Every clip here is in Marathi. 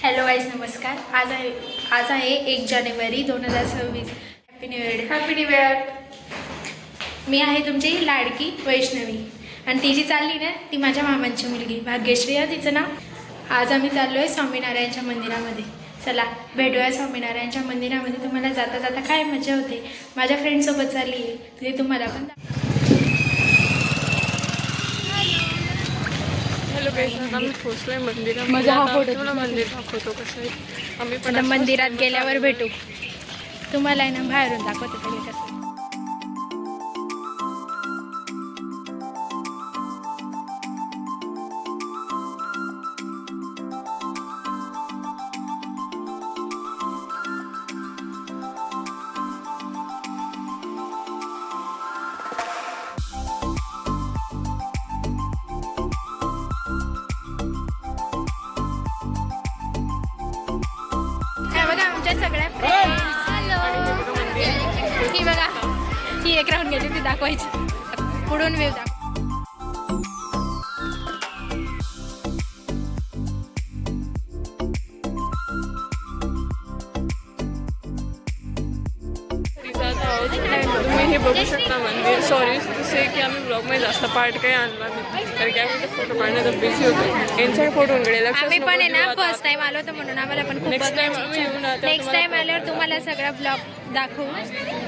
हॅलो गाईज, नमस्कार. आज आहे 1 जानेवारी 2026. Happy new year. Happy new year. मी आहे तुमची लाडकी वैष्णवी आणि ती जी चालली ना ती माझ्या मामांची मुलगी भाग्यश्री आहे तिचं नाव. आज आम्ही चाललो आहे स्वामीनारायणच्या मंदिरामध्ये. चला भेटूया स्वामीनारायणच्या मंदिरामध्ये. तुम्हाला जाता जाता काय मजा होते. माझ्या फ्रेंडसोबत चालली आहे ते तुम्हाला पण. हॅलो गाईज, आम्ही पोहोचलोय मंदिरामध्ये. माझा हा फोटो तुम्हाला मंदिर दाखवतो कसं आहे. आम्ही पण आता मंदिरात गेल्यावर भेटू. तुम्हाला आहे ना बाहेरून दाखवते पहिले कसं. आमच्या सगळ्या ही बघा, ही एक राहून गेली ती दाखवायची. पुढून व्ह्यू दाखव. तुम्ही हे बघू शकता मंदिर. सॉरी तसे की आम्ही ब्लॉगमध्ये जास्त पार्ट काही आणला नाही कारण की आम्ही फोटो काढण्यात बिझी होतो. यांच्या फोटोकडे आम्ही पण आहे ना फर्स्ट टाइम आलो होतो म्हणून आम्हाला पण खूप नेक्स्ट टाइम आल्यावर तुम्हाला सगळा ब्लॉग दाखवू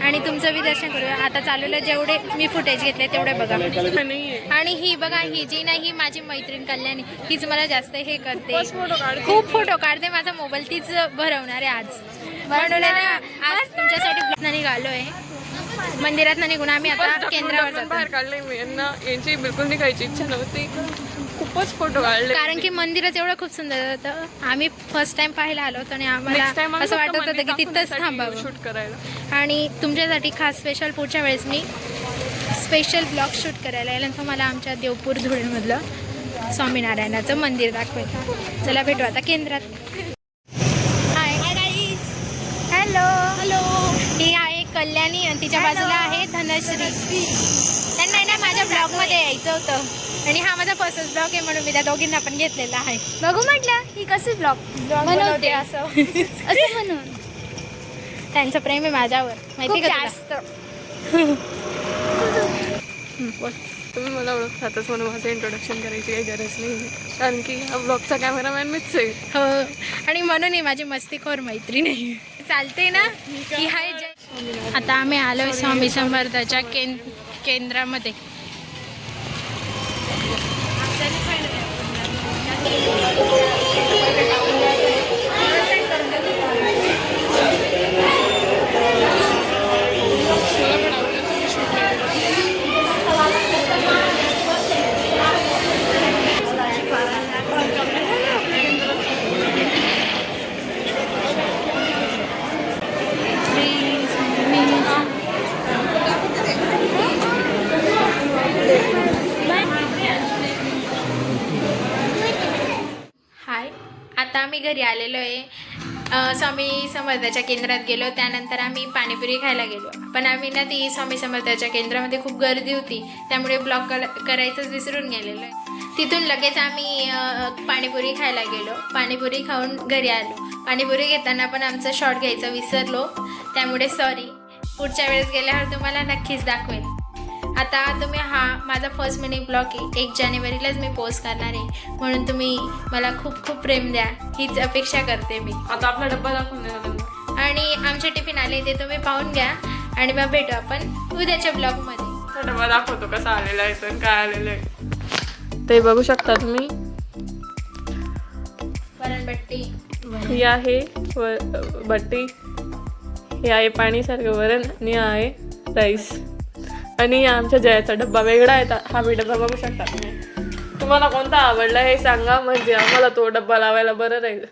आणि तुमचं बी दर्शन करूया. आता चालवलं जेवढे मी फुटेज घेतले तेवढे बघा. आणि ही बघा, ही जी नाही ही माझी मैत्रीण कल्याणी. तीच मला जास्त हे करते, खूप फोटो काढते. माझा मोबाईल तीच भरवणार आहे आज. म्हणून आहे ना आज तुमच्यासाठी ब्लॉग निघालो आहे. मंदिरात निघून आम्ही आता केंद्रावर जातो. बाहेर काढले मी यांची बिलकुल निघायची इच्छा नव्हती. खूपच फोटो काढले कारण की मंदिरात एवढं खूप सुंदर होतं. आम्ही फर्स्ट टाइम पाहायला आलो होतो आणि आम्हाला असं वाटत होतं की तिथंच थांबावं शूट करायला. आणि तुमच्यासाठी खास स्पेशल पुढच्या वेळेस मी स्पेशल ब्लॉग शूट करायला येईल आणि तुम्हाला आमच्या देवपूर धुळेमधलं स्वामीनारायणाचं मंदिर दाखवायचं. चला भेटू आता केंद्रात. हॅलो. ही आहे कल्याणी आणि तिच्या बाजूला आहे धनश्री. त्यांना ना माझ्या ब्लॉगमध्ये यायचं होतं आणि हा माझा फर्स्ट ब्लॉग आहे म्हणून मी त्या दोघींना पण घेतलेला आहे. बघू म्हटलं ही कशी ब्लॉग बनवते असं असं म्हणून. त्यांचं प्रेम आहे माझ्यावर, माहिती का जास्त. तुम्ही मला ओळखतातच म्हणून माझं इंट्रोडक्शन करायची काही गरज नाही कारण की हा ब्लॉगचा कॅमेरामॅन मीच आहे. हो, आणि म्हणून ही माझी मस्तीखोर मैत्रीण आहे. चालते ना. ही आहे जय. आता आम्ही आलोय स्वामी समर्थाच्या केंद्रामध्ये. हाय, आता आम्ही घरी आलेलो आहे. स्वामी समर्थाच्या केंद्रात गेलो, त्यानंतर आम्ही पाणीपुरी खायला गेलो. पण आम्ही ना ती स्वामी समर्थाच्या केंद्रामध्ये खूप गर्दी होती त्यामुळे ब्लॉग करायचंच विसरून गेलेलो आहे. तिथून लगेच आम्ही पाणीपुरी खायला गेलो. पाणीपुरी खाऊन घरी आलो. पाणीपुरी घेताना पण आमचं शॉर्ट घ्यायचं विसरलो, त्यामुळे सॉरी. पुढच्या वेळेस गेल्यावर तुम्हाला नक्कीच दाखवेल. आता तुम्ही हा माझा फर्स्ट मिनी ब्लॉग आहे. 1 जानेवारीलाच मी पोस्ट करणार आहे म्हणून तुम्ही मला खूप खूप प्रेम द्या हीच अपेक्षा करते मी. आता आपला डब्बा दाखवून द्या आणि आमचे टिफिन आले ते तुम्ही पाहून घ्या आणि मग भेटू आपण उद्याच्या ब्लॉगमध्ये. डब्बा दाखवतो कसा आलेला आहे तर काय आलेलं आहे ते बघू शकता तुम्ही. वरणबट्टी ही आहे बट्टी, हे आहे पाणीसारखं वरण आणि हा आहे राईस. आणि आमच्या जयाचा डब्बा वेगळा आहे. हा मी डब्बा बघू शकता तुम्ही. तुम्हाला कोणता आवडला हे सांगा म्हणजे आम्हाला तो डब्बा लावायला बरं राहील.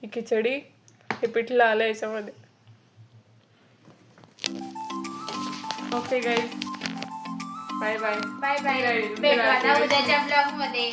ही खिचडी, हे पिठलं आलं याच्यामध्ये. Okay guys, bye bye. Bye bye. भेटू आता उद्याच्या ब्लॉगमध्ये.